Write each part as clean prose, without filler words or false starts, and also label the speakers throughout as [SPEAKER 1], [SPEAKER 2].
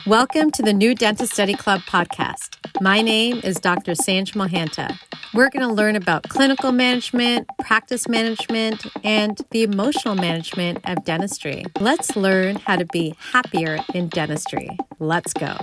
[SPEAKER 1] Welcome to the New Dentist Study Club podcast. My name is Dr. Sanj Mohanta. We're going to learn about clinical management, practice management, and the emotional management of dentistry. Let's learn how to be happier in dentistry. Let's go.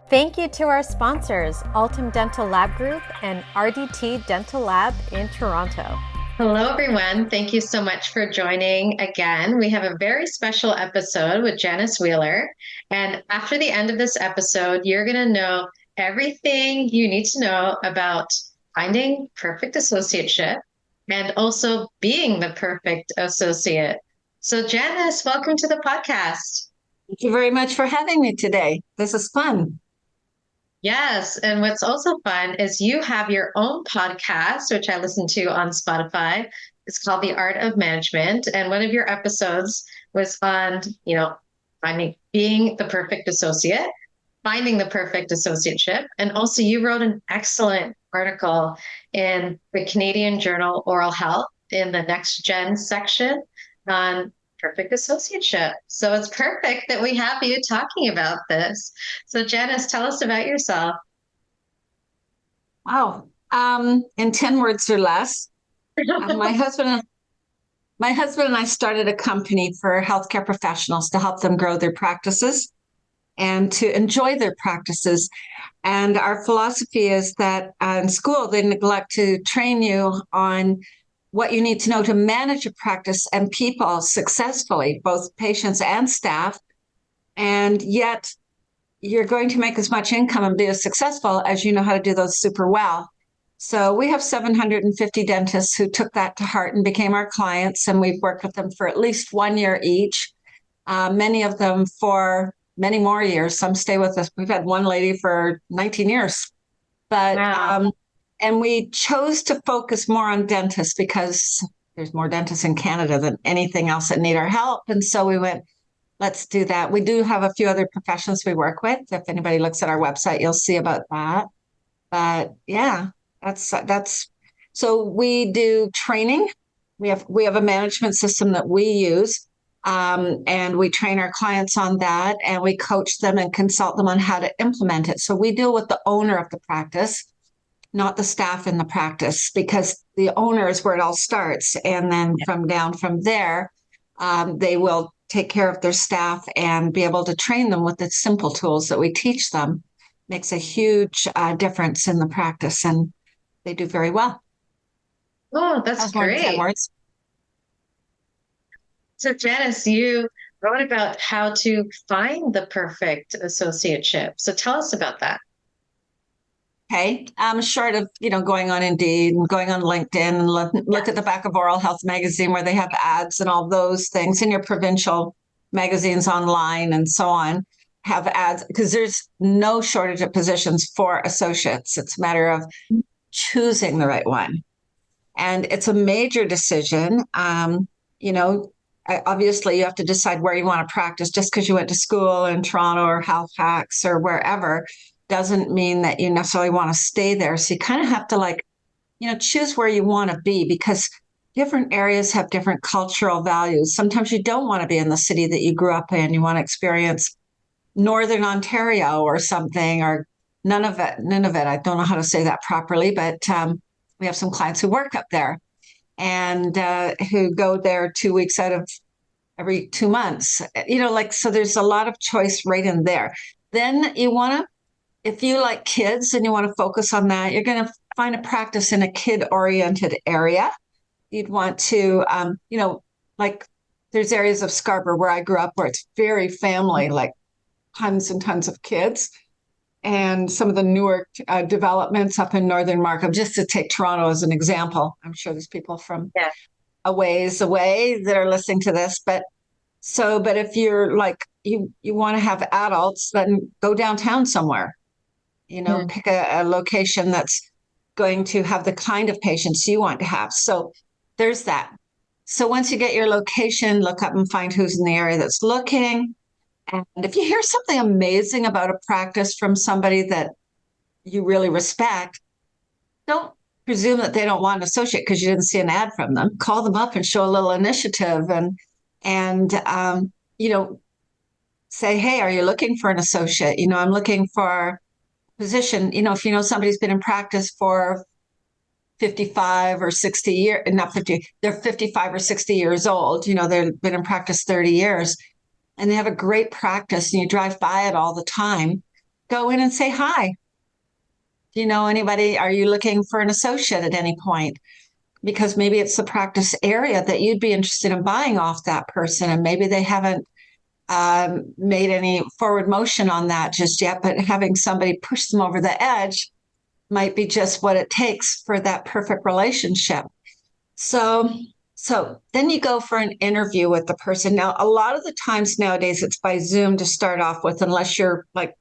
[SPEAKER 1] Thank you to our sponsors, Altum Dental Lab Group and RDT Dental Lab in Toronto.
[SPEAKER 2] Hello, everyone. Thank you so much for joining again. We have a very special episode with Janice Wheeler. And after the end of this episode, you're going to know everything you need to know about finding perfect associateship and also being the perfect associate. So, Janice, welcome to the podcast.
[SPEAKER 3] Thank you very much for having me today. This is fun.
[SPEAKER 2] Yes. And what's also fun is you have your own podcast, which I listen to on Spotify. It's called The Art of Management. And one of your episodes was on, being the perfect associate, finding the perfect associateship. And also you wrote an excellent article in the Canadian Journal Oral Health in the Next Gen section on perfect associateship. So it's perfect that we have you talking about this. So Janice, tell us about yourself.
[SPEAKER 3] Wow. In 10 words or less, my husband and I started a company for healthcare professionals to help them grow their practices and to enjoy their practices. And our philosophy is that in school, they neglect to train you on what you need to know to manage a practice and people successfully, both patients and staff. And yet you're going to make as much income and be as successful as you know how to do those super well. So we have 750 dentists who took that to heart and became our clients. And we've worked with them for at least 1 year each, many of them for many more years. Some stay with us. We've had one lady for 19 years. But wow. And we chose to focus more on dentists because there's more dentists in Canada than anything else that need our help. And so we went, let's do that. We do have a few other professions we work with. If anybody looks at our website, you'll see about that. But yeah, that's so we do training. We have a management system that we use. And we train our clients on that, and we coach them and consult them on how to implement it. So we deal with the owner of the practice, not the staff in the practice, because the owner is where it all starts. And then from there, they will take care of their staff and be able to train them with the simple tools that we teach them. Makes a huge difference in the practice, and they do very well.
[SPEAKER 2] Oh, that's great. So Janice, you wrote about how to find the perfect associateship. So tell us about that.
[SPEAKER 3] Okay. Short of, going on Indeed and going on LinkedIn and look at the back of Oral Health magazine where they have ads and all those things, in your provincial magazines online and so on, have ads, because there's no shortage of positions for associates. It's a matter of choosing the right one. And it's a major decision. Obviously you have to decide where you want to practice. Just because you went to school in Toronto or Halifax or wherever doesn't mean that you necessarily want to stay there. So you kind of have to choose where you want to be, because different areas have different cultural values. Sometimes you don't want to be in the city that you grew up in. You want to experience Northern Ontario or something, or none of it. I don't know how to say that properly, but we have some clients who work up there and who go there 2 weeks out of every 2 months. So there's a lot of choice right in there. Then you want to, if you like kids and you want to focus on that, you're going to find a practice in a kid-oriented area. You'd want to, there's areas of Scarborough where I grew up where it's very family, like tons and tons of kids. And some of the newer developments up in Northern Markham, just to take Toronto as an example. I'm sure there's people from a ways away that are listening to this. But if you're like, you want to have adults, then go downtown somewhere. Pick a location that's going to have the kind of patients you want to have. So there's that. So once you get your location, look up and find who's in the area that's looking. And if you hear something amazing about a practice from somebody that you really respect, don't presume that they don't want an associate because you didn't see an ad from them. Call them up and show a little initiative and and, you know, say, hey, are you looking for an associate? I'm looking for a position. If you know somebody's been in practice for 55 or 60 years, not 50, they're 55 or 60 years old, they've been in practice 30 years and they have a great practice and you drive by it all the time, go in and say, hi. Do you know anybody? Are you looking for an associate at any point? Because maybe it's the practice area that you'd be interested in buying off that person. And maybe they haven't made any forward motion on that just yet, but having somebody push them over the edge might be just what it takes for that perfect relationship. So then you go for an interview with the person. Now, a lot of the times nowadays, it's by Zoom to start off with, unless you're like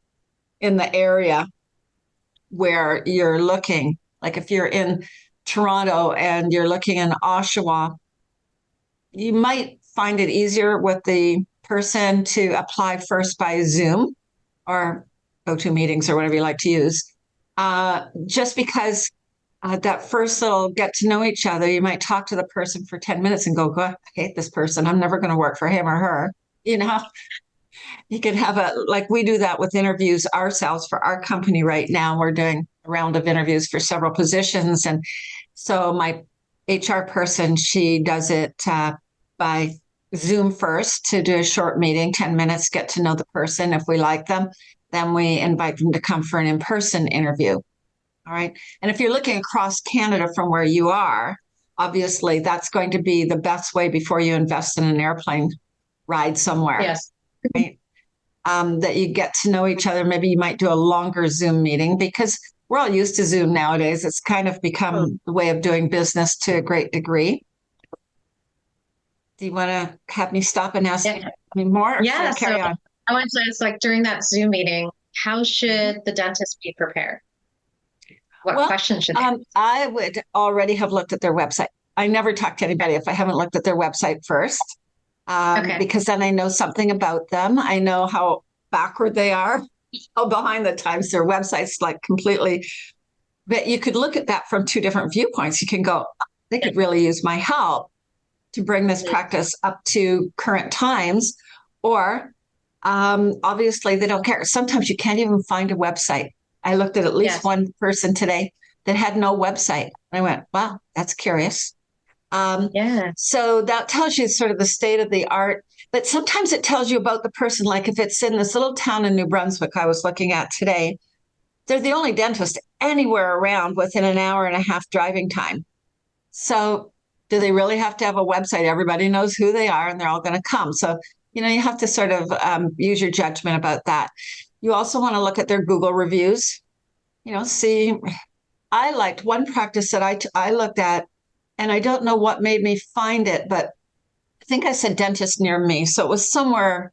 [SPEAKER 3] in the area where you're looking. Like if you're in Toronto and you're looking in Oshawa, you might find it easier with the person to apply first by Zoom or GoToMeetings or whatever you like to use. Just because that first little get to know each other, you might talk to the person for 10 minutes and go, I hate this person. I'm never going to work for him or her. You can have like we do that with interviews ourselves for our company right now. We're doing a round of interviews for several positions. And so my HR person, she does it by Zoom first to do a short meeting, 10 minutes, get to know the person. If we like them, then we invite them to come for an in-person interview. All right. And if you're looking across Canada from where you are, obviously that's going to be the best way before you invest in an airplane ride somewhere.
[SPEAKER 2] Yes.
[SPEAKER 3] Right? That you get to know each other. Maybe you might do a longer Zoom meeting because we're all used to Zoom nowadays. It's kind of become the way of doing business to a great degree. Do you want to have me stop and ask me more?
[SPEAKER 2] Yeah.
[SPEAKER 3] Carry on.
[SPEAKER 2] I want to ask, like during that Zoom meeting, how should the dentist be prepared? What questions should they?
[SPEAKER 3] I would already have looked at their website. I never talk to anybody if I haven't looked at their website first. Because then I know something about them. I know how backward they are, how behind the times their website's like completely. But you could look at that from two different viewpoints. You can go, they could really use my help to bring this practice up to current times, or obviously they don't care. Sometimes you can't even find a website. I looked at least one person today that had no website. I went, wow, that's curious. So that tells you sort of the state of the art, but sometimes it tells you about the person. Like if it's in this little town in New Brunswick I was looking at today, they're the only dentist anywhere around within an hour and a half driving time. So do they really have to have a website? Everybody knows who they are and they're all going to come. So, you have to sort of use your judgment about that. You also want to look at their Google reviews, see. I liked one practice that I looked at, and I don't know what made me find it, but I think I said dentist near me. So it was somewhere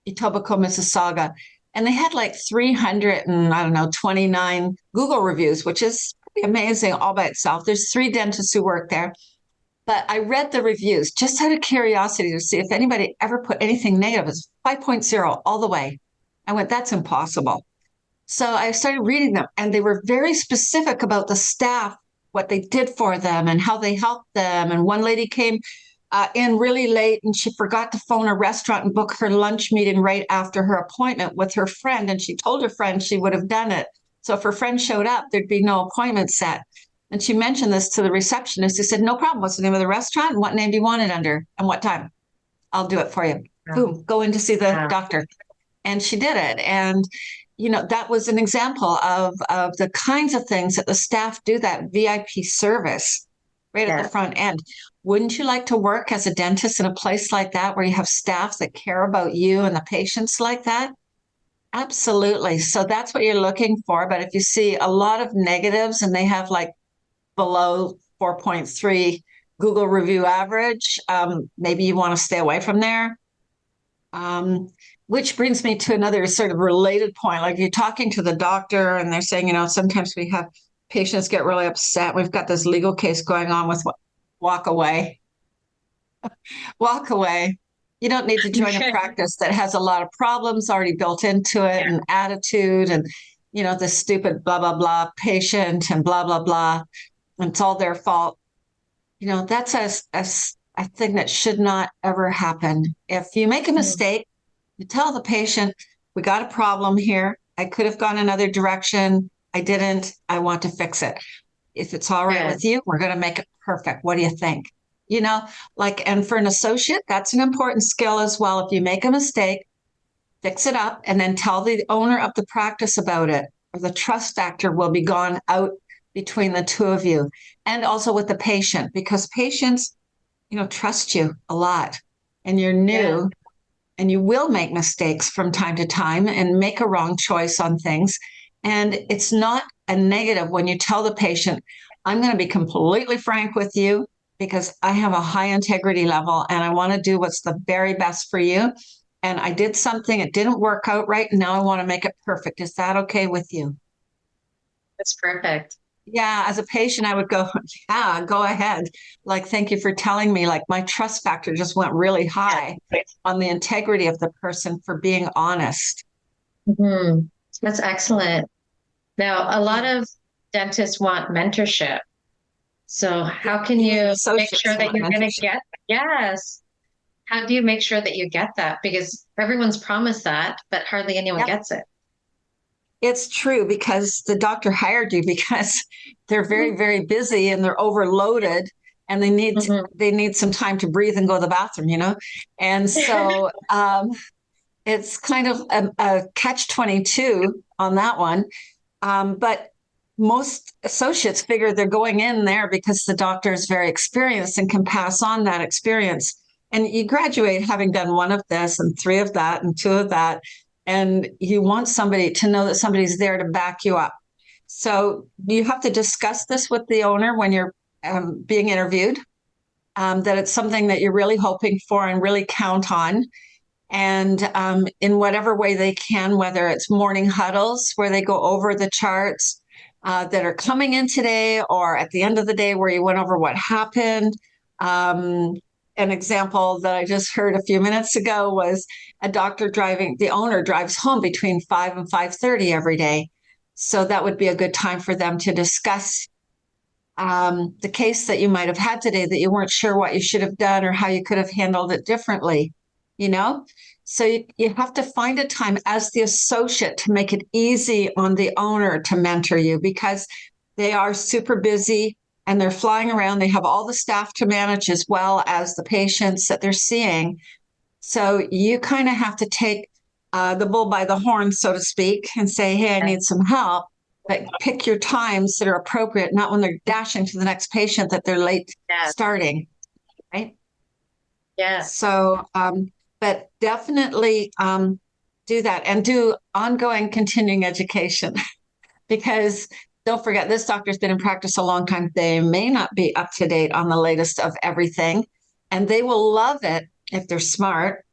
[SPEAKER 3] Etobicoke, Mississauga. And they had like 329 Google reviews, which is pretty amazing all by itself. There's 3 dentists who work there. But I read the reviews just out of curiosity to see if anybody ever put anything negative. It's 5.0 all the way. I went, that's impossible. So I started reading them, and they were very specific about the staff, what they did for them and how they helped them. And one lady came in really late and she forgot to phone a restaurant and book her lunch meeting right after her appointment with her friend. And she told her friend she would have done it. So if her friend showed up, there'd be no appointment set. And she mentioned this to the receptionist, who said, no problem. What's the name of the restaurant? And what name do you want it under? And what time? I'll do it for you. Boom, go in to see the doctor. And she did it. And that was an example of the kinds of things that the staff do, that VIP service right at the front end. Wouldn't you like to work as a dentist in a place like that where you have staff that care about you and the patients like that? Absolutely. So that's what you're looking for. But if you see a lot of negatives and they have like below 4.3 Google review average, maybe you want to stay away from there. Which brings me to another sort of related point. Like you're talking to the doctor and they're saying, sometimes we have patients get really upset. We've got this legal case going on with walk away. Walk away. You don't need to join a practice that has a lot of problems already built into it and attitude and, the stupid blah, blah, blah patient and blah, blah, blah. And it's all their fault. That's a a thing that should not ever happen. If you make a mistake, you tell the patient, we got a problem here. I could have gone another direction. I didn't. I want to fix it. If it's all right with you, we're going to make it perfect. What do you think? And for an associate, that's an important skill as well. If you make a mistake, fix it up and then tell the owner of the practice about it, or the trust factor will be gone out between the two of you. And also with the patient, because patients, trust you a lot, and you're new and you will make mistakes from time to time and make a wrong choice on things. And it's not a negative when you tell the patient, I'm going to be completely frank with you because I have a high integrity level and I want to do what's the very best for you. And I did something, it didn't work out right. And now I want to make it perfect. Is that okay with you?
[SPEAKER 2] That's perfect.
[SPEAKER 3] Yeah, as a patient, I would go, yeah, go ahead. Like, thank you for telling me. Like, my trust factor just went really high on the integrity of the person for being honest.
[SPEAKER 2] Mm-hmm. That's excellent. Now, a lot of dentists want mentorship. So how can you make sure that you're going to get, yes. How do you make sure that you get that? Because everyone's promised that, but hardly anyone gets it.
[SPEAKER 3] It's true, because the doctor hired you because they're very, very busy and they're overloaded and they need some time to breathe and go to the bathroom, And so it's kind of a catch-22 on that one. But most associates figure they're going in there because the doctor is very experienced and can pass on that experience. And you graduate having done one of this and 3 of that and 2 of that. And you want somebody to know that somebody's there to back you up. So you have to discuss this with the owner when you're being interviewed, that it's something that you're really hoping for and really count on. And in whatever way they can, whether it's morning huddles where they go over the charts that are coming in today, or at the end of the day where you went over what happened. An example that I just heard a few minutes ago was the owner drives home between 5 and 5:30 every day. So that would be a good time for them to discuss the case that you might have had today that you weren't sure what you should have done or how you could have handled it differently, So you have to find a time as the associate to make it easy on the owner to mentor you, because they are super busy. And they're flying around. They have all the staff to manage as well as the patients that they're seeing. So you kind of have to take the bull by the horn, so to speak, and say, hey, I need some help. But pick your times that are appropriate, not when they're dashing to the next patient that they're late starting, right?
[SPEAKER 2] Yeah.
[SPEAKER 3] So, but definitely do that and do ongoing continuing education because don't forget, this doctor's been in practice a long time. They may not be up to date on the latest of everything, and they will love it if they're smart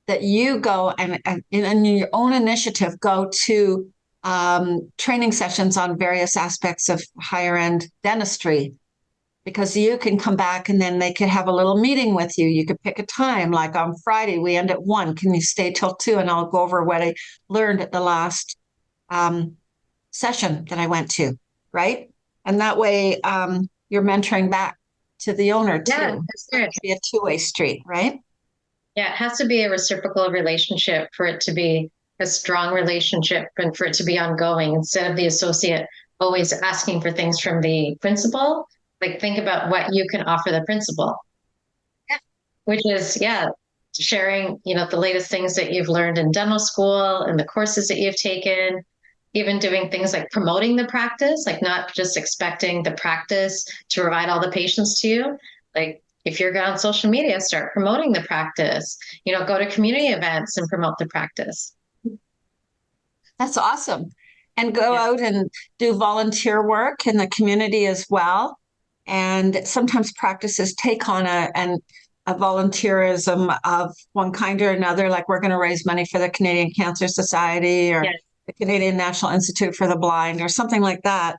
[SPEAKER 3] that you go and in your own initiative go to training sessions on various aspects of higher end dentistry, because you can come back and then they could have a little meeting with you. You could pick a time, like on Friday, we end at 1. Can you stay till 2? And I'll go over what I learned at the last session that I went to. Right. And that way you're mentoring back to the owner too.
[SPEAKER 2] Yeah, that's good.
[SPEAKER 3] It should be a 2-way street, right?
[SPEAKER 2] Yeah, it has to be a reciprocal relationship for it to be a strong relationship and for it to be ongoing, instead of the associate always asking for things from the principal. Like, think about what you can offer the principal.
[SPEAKER 3] Yeah.
[SPEAKER 2] Which is, sharing, the latest things that you've learned in dental school and the courses that you've taken. Even doing things like promoting the practice, like not just expecting the practice to provide all the patients to you. Like, if you're on social media, start promoting the practice, go to community events and promote the practice.
[SPEAKER 3] That's awesome. And go out and do volunteer work in the community as well. And sometimes practices take on a volunteerism of one kind or another, like we're going to raise money for the Canadian Cancer Society or the Canadian National Institute for the Blind or something like that.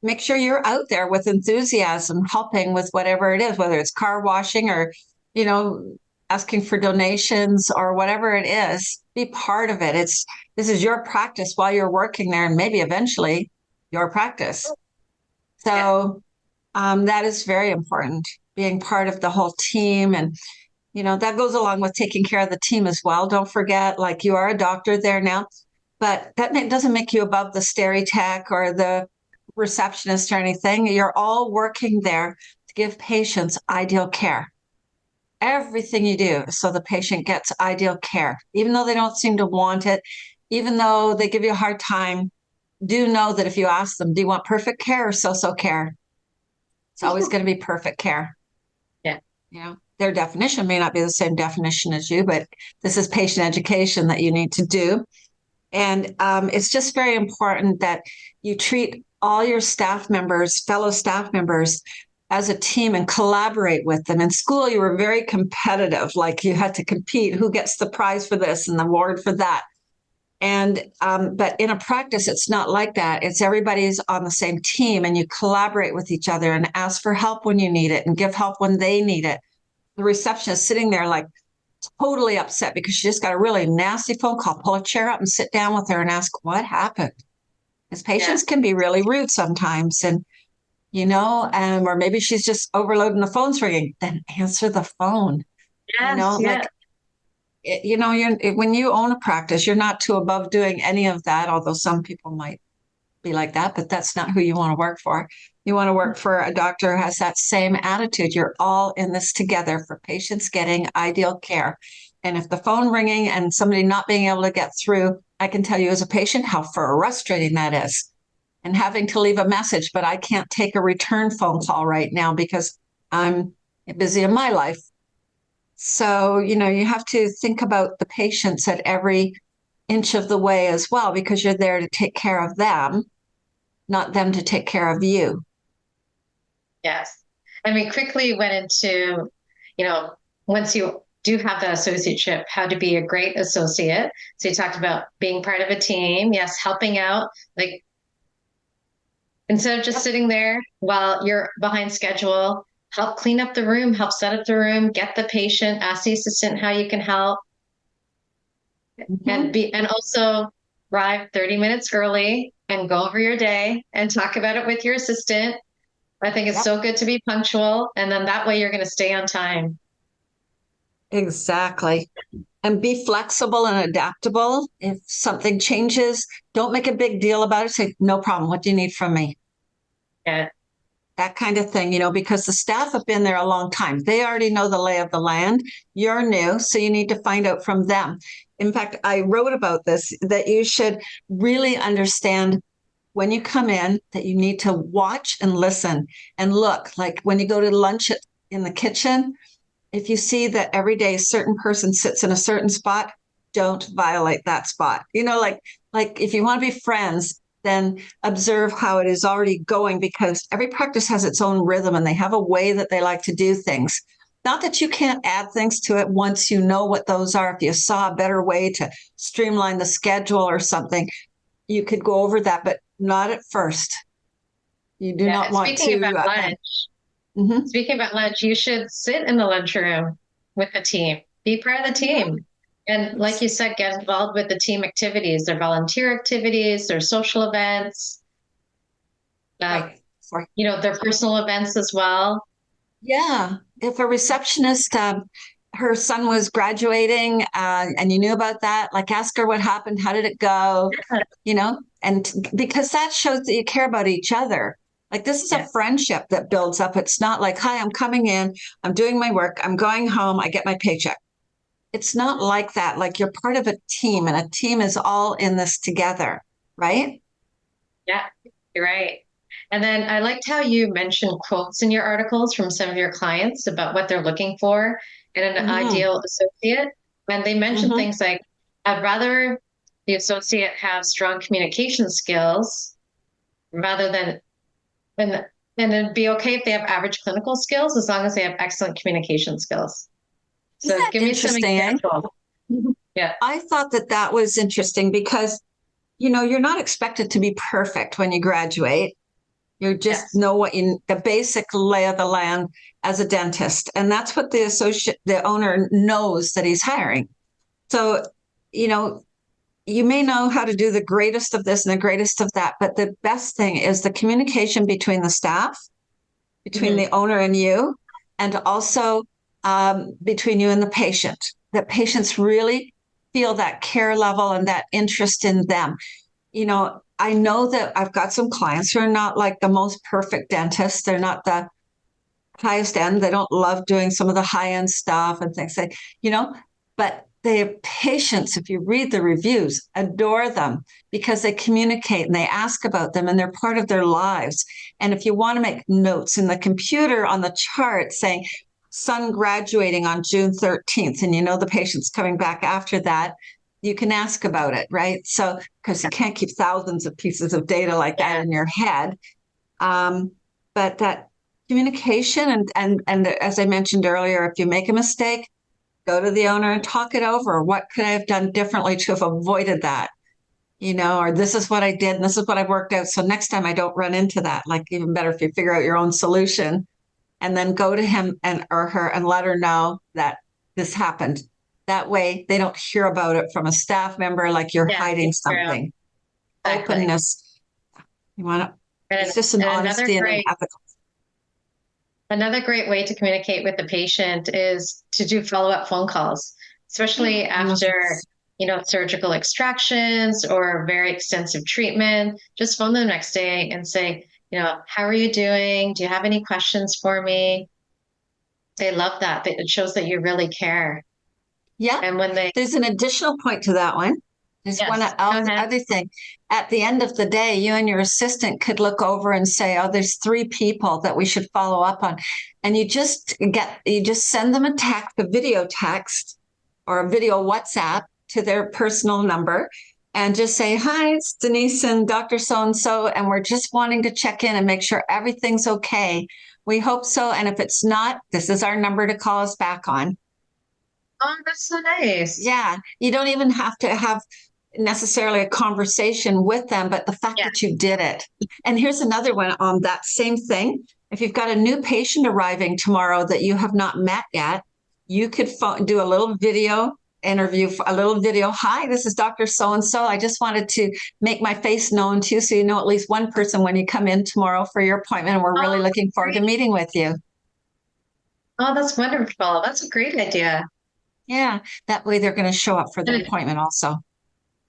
[SPEAKER 3] Make sure you're out there with enthusiasm, helping with whatever it is, whether it's car washing or, asking for donations or whatever it is. Be part of it. This is your practice while you're working there, and maybe eventually your practice. So that is very important. being part of the whole team. And, that goes along with taking care of the team as well. Don't forget, like, you are a doctor there now, but that doesn't make you above the steri tech or the receptionist or anything. You're all working there to give patients ideal care. Everything you do so the patient gets ideal care, even though they don't seem to want it, even though they give you a hard time. Do know that if you ask them, do you want perfect care or so-so care? It's always going to be perfect care.
[SPEAKER 2] Yeah.
[SPEAKER 3] Their definition may not be the same definition as you, but this is patient education that you need to do. And it's just very important that you treat all your staff members, fellow staff members, as a team and collaborate with them. In school, you were very competitive, like you had to compete, who gets the prize for this and the award for that. And but in a practice, it's not like that. It's everybody's on the same team and you collaborate with each other and ask for help when you need it and give help when they need it. The receptionist sitting there like totally upset because she just got a really nasty phone call. Pull a chair up and sit down with her and ask what happened. Because patients can be really rude sometimes. And or maybe she's just overloading, the phone's ringing, then answer the phone.
[SPEAKER 2] Yes,
[SPEAKER 3] When you own a practice, you're not too above doing any of that, although some people might be like that, but that's not who you want to work for. You want to work for a doctor who has that same attitude. You're all in this together for patients getting ideal care. And if the phone ringing and somebody not being able to get through, I can tell you as a patient how frustrating that is. And having to leave a message, but I can't take a return phone call right now because I'm busy in my life. So, you have to think about the patients at every inch of the way as well, because you're there to take care of them, not them to take care of you.
[SPEAKER 2] Yes. And we quickly went into, once you do have that associateship, how to be a great associate. So you talked about being part of a team. Yes. Helping out, like, instead of just sitting there while you're behind schedule, help clean up the room, help set up the room, get the patient, ask the assistant how you can help.
[SPEAKER 3] Mm-hmm.
[SPEAKER 2] And also arrive 30 minutes early and go over your day and talk about it with your assistant. I think it's so good to be punctual. And then that way you're going to stay on time.
[SPEAKER 3] Exactly. And be flexible and adaptable. If something changes, don't make a big deal about it. Say, no problem. What do you need from me?
[SPEAKER 2] Yeah.
[SPEAKER 3] That kind of thing, because the staff have been there a long time. They already know the lay of the land. You're new, so you need to find out from them. In fact, I wrote about this, that you should really understand when you come in that you need to watch and listen and look. Like when you go to lunch in the kitchen, if you see that every day a certain person sits in a certain spot, don't violate that spot. Like if you want to be friends, then observe how it is already going, because every practice has its own rhythm and they have a way that they like to do things. Not that you can't add things to it once you know what those are. If you saw a better way to streamline the schedule or something, you could go over that, but not at first. You do not want to.
[SPEAKER 2] Speaking about lunch, you should sit in the lunchroom with the team. Be part of the team. And like you said, get involved with the team activities, their volunteer activities, their social events, their personal events as well.
[SPEAKER 3] Yeah. If a receptionist, her son was graduating and you knew about that, like ask her what happened, how did it go, and because that shows that you care about each other. Like this is a friendship that builds up. It's not like, hi, I'm coming in, I'm doing my work, I'm going home, I get my paycheck. It's not like that. Like you're part of a team and a team is all in this together, right?
[SPEAKER 2] Yeah, you're right. And then I liked how you mentioned quotes in your articles from some of your clients about what they're looking for in an ideal associate. And they mentioned things like, I'd rather the associate have strong communication skills rather than, and it'd be okay if they have average clinical skills as long as they have excellent communication skills. So give me some examples. Yeah.
[SPEAKER 3] I thought that was interesting because, you're not expected to be perfect when you graduate. You just know the basic lay of the land as a dentist. And that's what the owner knows that he's hiring. So, you may know how to do the greatest of this and the greatest of that, but the best thing is the communication between the staff, between the owner and you, and also between you and the patient, that patients really feel that care level and that interest in them. I know that I've got some clients who are not like the most perfect dentists. They're not the highest end. They don't love doing some of the high end stuff and things like, but their patients, if you read the reviews, adore them because they communicate and they ask about them and they're part of their lives. And if you want to make notes in the computer on the chart saying son graduating on June 13th, and the patient's coming back after that, you can ask about it, right? So, because you can't keep thousands of pieces of data like that in your head. But that communication and as I mentioned earlier, if you make a mistake, go to the owner and talk it over. What could I have done differently to have avoided that? Or this is what I did and this is what I worked out. So next time I don't run into that. Like even better if you figure out your own solution and then go to him or her and let her know that this happened. That way they don't hear about it from a staff member like you're hiding something. Exactly. Openness. You want to, it's just an honesty and an ethical.
[SPEAKER 2] Another great way to communicate with the patient is to do follow-up phone calls, especially after, surgical extractions or very extensive treatment. Just phone them the next day and say, how are you doing? Do you have any questions for me? They love that. It shows that you really care.
[SPEAKER 3] Yeah. And there's an additional point to that one. There's one other thing. At the end of the day, you and your assistant could look over and say, oh, there's 3 people that we should follow up on. And you just send them a video text or a video WhatsApp to their personal number and just say, hi, it's Denise and Dr. So-and-so. And we're just wanting to check in and make sure everything's okay. We hope so. And if it's not, this is our number to call us back on.
[SPEAKER 2] Oh, that's so nice.
[SPEAKER 3] Yeah. You don't even have to have necessarily a conversation with them, but the fact that you did it. And here's another one on that same thing. If you've got a new patient arriving tomorrow that you have not met yet, you could do a little video interview, Hi, this is Dr. So-and-so. I just wanted to make my face known to you so you know at least one person when you come in tomorrow for your appointment. And we're really looking forward to meeting with you.
[SPEAKER 2] Oh, that's wonderful. That's a great idea.
[SPEAKER 3] Yeah. That way they're going to show up for the appointment also.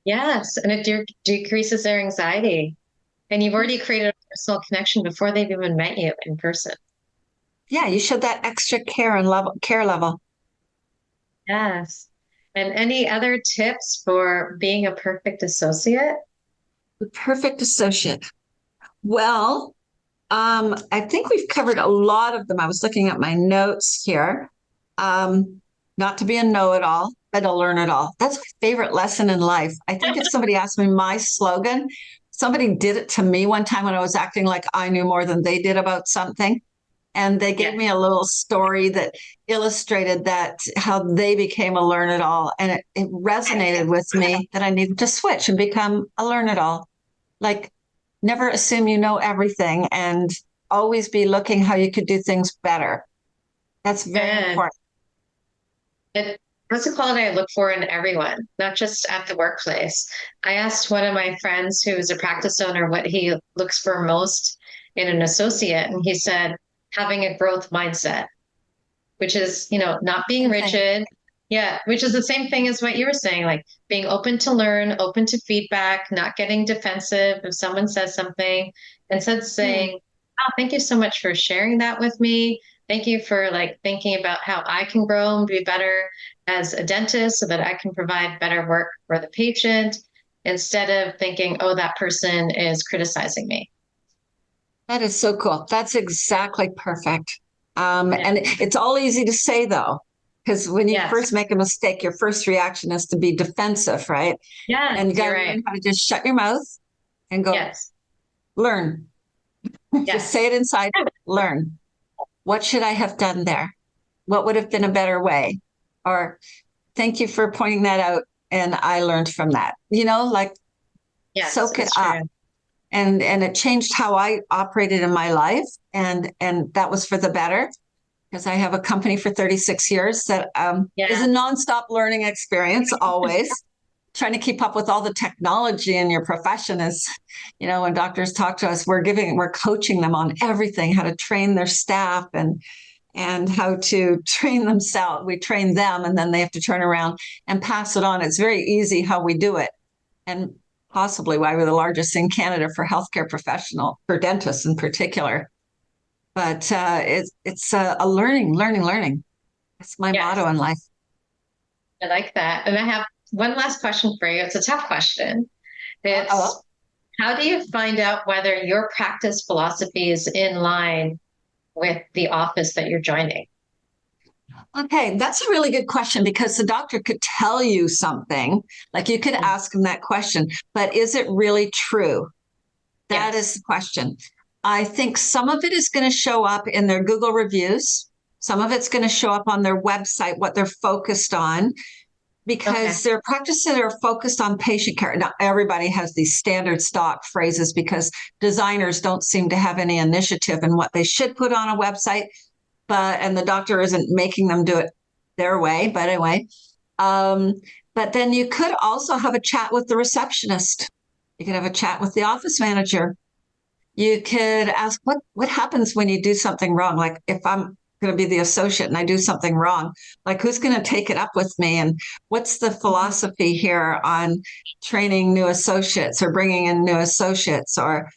[SPEAKER 2] Yes, and it decreases their anxiety. And you've already created a personal connection before they've even met you in person.
[SPEAKER 3] Yeah, you showed that extra care level.
[SPEAKER 2] Yes. And any other tips for being a perfect associate?
[SPEAKER 3] The perfect associate. Well, I think we've covered a lot of them. I was looking at my notes here. Not to be a know-it-all, but a learn-it-all. That's my favorite lesson in life. I think if somebody asked me my slogan, somebody did it to me one time when I was acting like I knew more than they did about something. And they gave me a little story that illustrated how they became a learn-it-all. And it resonated with me that I needed to switch and become a learn-it-all. Like, never assume you know everything and always be looking how you could do things better. That's very important.
[SPEAKER 2] That's a quality I look for in everyone, not just at the workplace. I asked one of my friends who is a practice owner what he looks for most in an associate, and he said having a growth mindset, which is, not being rigid. Yeah, which is the same thing as what you were saying, like being open to learn, open to feedback, not getting defensive if someone says something, instead saying, oh, thank you so much for sharing that with me. Thank you for thinking about how I can grow and be better as a dentist so that I can provide better work for the patient instead of thinking, oh, that person is criticizing me.
[SPEAKER 3] That is so cool. That's exactly perfect. And it's all easy to say though, because when you first make a mistake, your first reaction is to be defensive, right?
[SPEAKER 2] Yeah.
[SPEAKER 3] And you got to learn how to just shut your mouth and go, learn. Just say it inside, learn. What should I have done there? What would have been a better way? Or thank you for pointing that out. And I learned from that, soak it up. True. And it changed how I operated in my life. And that was for the better because I have a company for 36 years that is a nonstop learning experience always. Trying to keep up with all the technology in your profession is, when doctors talk to us, we're coaching them on everything, how to train their staff and and how to train themselves. We train them, and then they have to turn around and pass it on. It's very easy how we do it, and possibly why we're the largest in Canada for healthcare professional, for dentists in particular. But it's a learning. It's my motto in life.
[SPEAKER 2] I like that. And I have one last question for you. It's a tough question. It's how do you find out whether your practice philosophy is in line with the office that you're joining?
[SPEAKER 3] Okay, that's a really good question, because the doctor could tell you something, like you could ask him that question, but is it really true? That is the question. I think some of it is going to show up in their Google reviews. Some of it's going to show up on their website, what they're focused on, because their practices are focused on patient care. Now, everybody has these standard stock phrases because designers don't seem to have any initiative in what they should put on a website, and the doctor isn't making them do it their way. But anyway, but then you could also have a chat with the receptionist. You could have a chat with the office manager. You could ask, what happens when you do something wrong? Like if I'm going to be the associate and I do something wrong, like who's going to take it up with me? And what's the philosophy here on training new associates or bringing in new associates, or,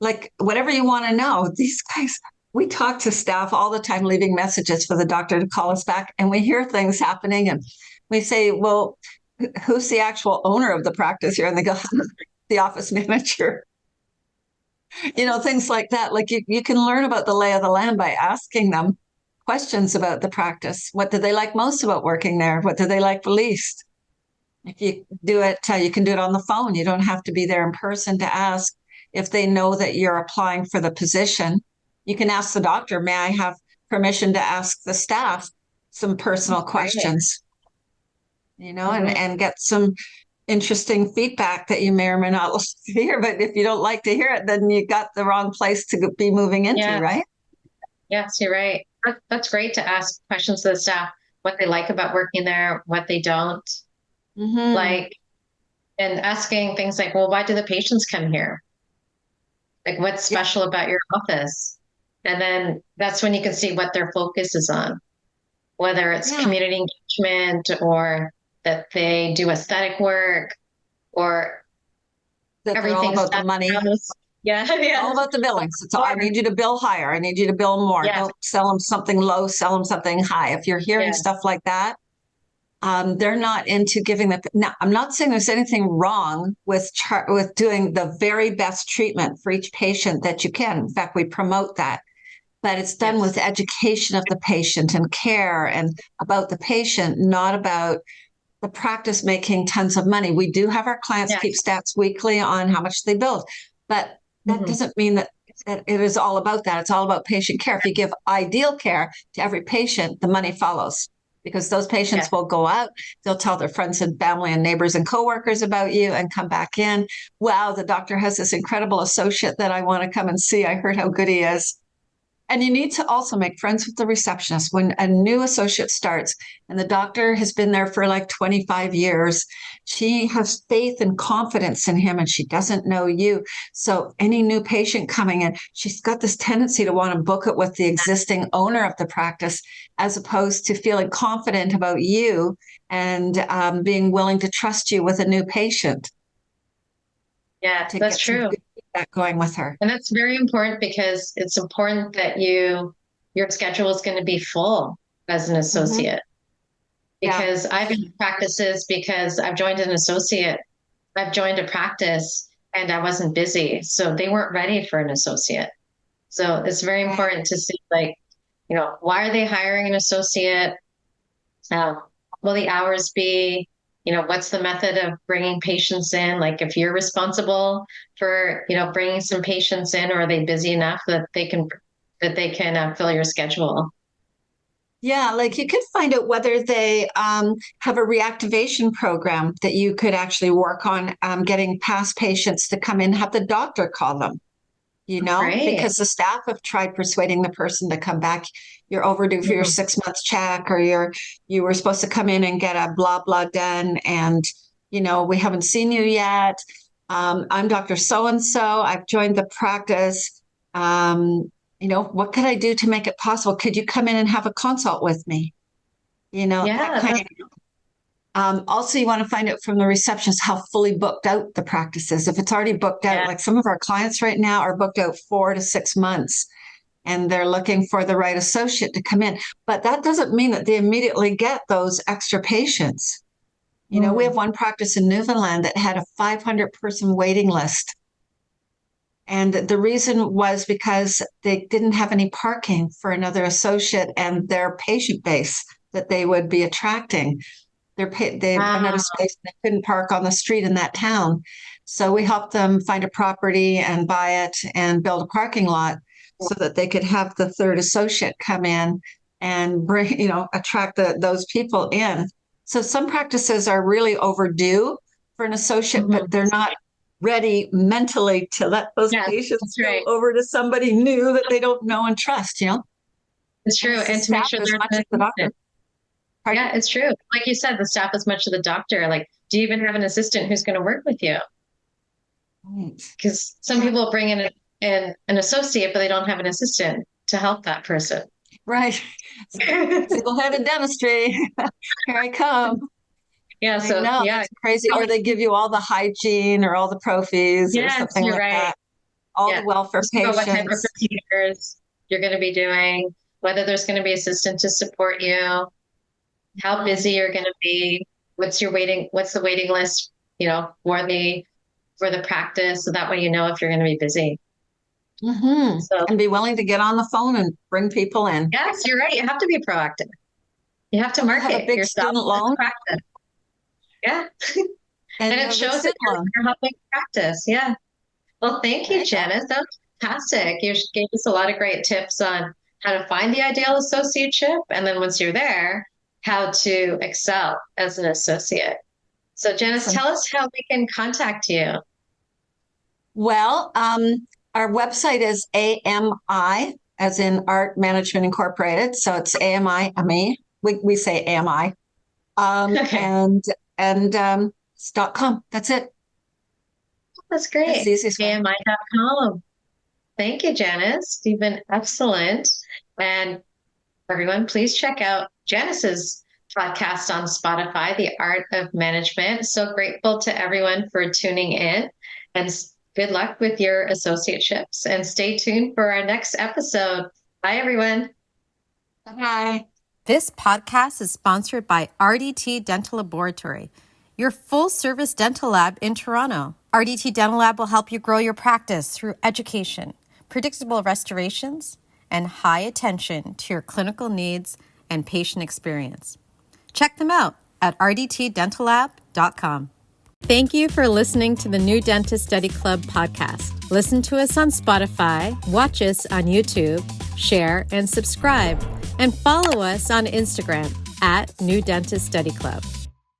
[SPEAKER 3] like whatever you want to know. These guys, we talk to staff all the time, leaving messages for the doctor to call us back, and we hear things happening and we say, well, who's the actual owner of the practice here? And they go, the office manager. Things like that. Like you can learn about the lay of the land by asking them questions about the practice. What do they like most about working there? What do they like least? If you do it, you can do it on the phone. You don't have to be there in person to ask. If they know that you're applying for the position, you can ask the doctor, may I have permission to ask the staff some personal questions? And get some interesting feedback that you may or may not like to hear. But if you don't like to hear it, then you got the wrong place to be moving into, right?
[SPEAKER 2] Yes, you're right. That's great to ask questions to the staff, what they like about working there, what they don't like, and asking things like, well, why do the patients come here? Like, what's special about your office? And then that's when you can see what their focus is on, whether it's community engagement or that they do aesthetic work or
[SPEAKER 3] that everything's all about the money. All about the billings. It's all, I need you to bill higher. I need you to bill more. Don't sell them something low, sell them something high. If you're hearing stuff like that, they're not into giving them. Now, I'm not saying there's anything wrong with doing the very best treatment for each patient that you can. In fact, we promote that. But it's done with education of the patient and care and about the patient, not about the practice making tons of money. We do have our clients keep stats weekly on how much they build, but that doesn't mean that it is all about that. It's all about patient care. If you give ideal care to every patient, the money follows, because those patients will go out, they'll tell their friends and family and neighbors and coworkers about you and come back in. Wow, the doctor has this incredible associate that I want to come and see. I heard how good he is. And you need to also make friends with the receptionist. When a new associate starts and the doctor has been there for like 25 years, she has faith and confidence in him, and she doesn't know you. So any new patient coming in, she's got this tendency to want to book it with the existing owner of the practice, as opposed to feeling confident about you and being willing to trust you with a new patient.
[SPEAKER 2] Yeah, that's true.
[SPEAKER 3] Going with her.
[SPEAKER 2] And that's very important, because it's important that your schedule is going to be full as an associate. Because I've been in practices because I've joined an associate. I've joined a practice and I wasn't busy. So they weren't ready for an associate. So it's very important to see, like, why are they hiring an associate? Will the hours be? What's the method of bringing patients in? Like, if you're responsible for, bringing some patients in, or are they busy enough that they can fill your schedule?
[SPEAKER 3] Yeah, like you could find out whether they have a reactivation program that you could actually work on, getting past patients to come in, have the doctor call them. Because the staff have tried persuading the person to come back. You're overdue for your 6-month check, or you were supposed to come in and get a blah, blah done. And, we haven't seen you yet. I'm Dr. So-and-so. I've joined the practice. what could I do to make it possible? Could you come in and have a consult with me? That kind of. Also, you want to find out from the receptionist how fully booked out the practice is. If it's already booked out, like some of our clients right now are booked out 4 to 6 months, and they're looking for the right associate to come in. But that doesn't mean that they immediately get those extra patients. We have one practice in Newfoundland that had a 500-person waiting list. And the reason was because they didn't have any parking for another associate and their patient base that they would be attracting. They ran out of space. They couldn't park on the street in that town. So we helped them find a property and buy it and build a parking lot so that they could have the third associate come in and bring, attract those people in. So some practices are really overdue for an associate, but they're not ready mentally to let those patients go over to somebody new that they don't know and trust,
[SPEAKER 2] It's true. And to make sure they're much the doctor. Yeah, it's true. Like you said, the staff is much of the doctor. Like, do you even have an assistant who's going to work with you? Because some people bring in an associate, but they don't have an assistant to help that person.
[SPEAKER 3] Right. Single-handed dentistry. Here I come.
[SPEAKER 2] Yeah. So
[SPEAKER 3] that's crazy. Or they give you all the hygiene or all the prophies or something like that. All the welfare patients.
[SPEAKER 2] What type of procedures you're going to be doing, whether there's going to be assistant to support you, how busy you're going to be, what's the waiting list, for the practice. So that way, if you're going to be busy.
[SPEAKER 3] Mm-hmm. So, and be willing to get on the phone and bring people in.
[SPEAKER 2] Yes, you're right. You have to be proactive. You have to market
[SPEAKER 3] have a big
[SPEAKER 2] yourself
[SPEAKER 3] student loan.
[SPEAKER 2] Practice. Yeah. And it shows that you're helping practice. Yeah. Well, thank you, Janice. That was fantastic. You gave us a lot of great tips on how to find the ideal associateship. And then once you're there, how to excel as an associate. So Janice, tell us how we can contact you.
[SPEAKER 3] Well, our website is AMI, as in Art Management Incorporated. So it's AMI. We say AMI. And .com. That's it.
[SPEAKER 2] That's great.
[SPEAKER 3] That's the easiest way.
[SPEAKER 2] AMI.com. Thank you, Janice. You've been excellent. And everyone, please check out Janice's podcast on Spotify, The Art of Management. So grateful to everyone for tuning in, and good luck with your associateships, and stay tuned for our next episode. Bye, everyone.
[SPEAKER 3] Bye.
[SPEAKER 1] This podcast is sponsored by RDT Dental Laboratory, your full-service dental lab in Toronto. RDT Dental Lab will help you grow your practice through education, predictable restorations, and high attention to your clinical needs and patient experience. Check them out at rdtdentallab.com. Thank you for listening to the New Dentist Study Club podcast. Listen to us on Spotify, watch us on YouTube, share and subscribe, and follow us on Instagram at New Dentist Study Club.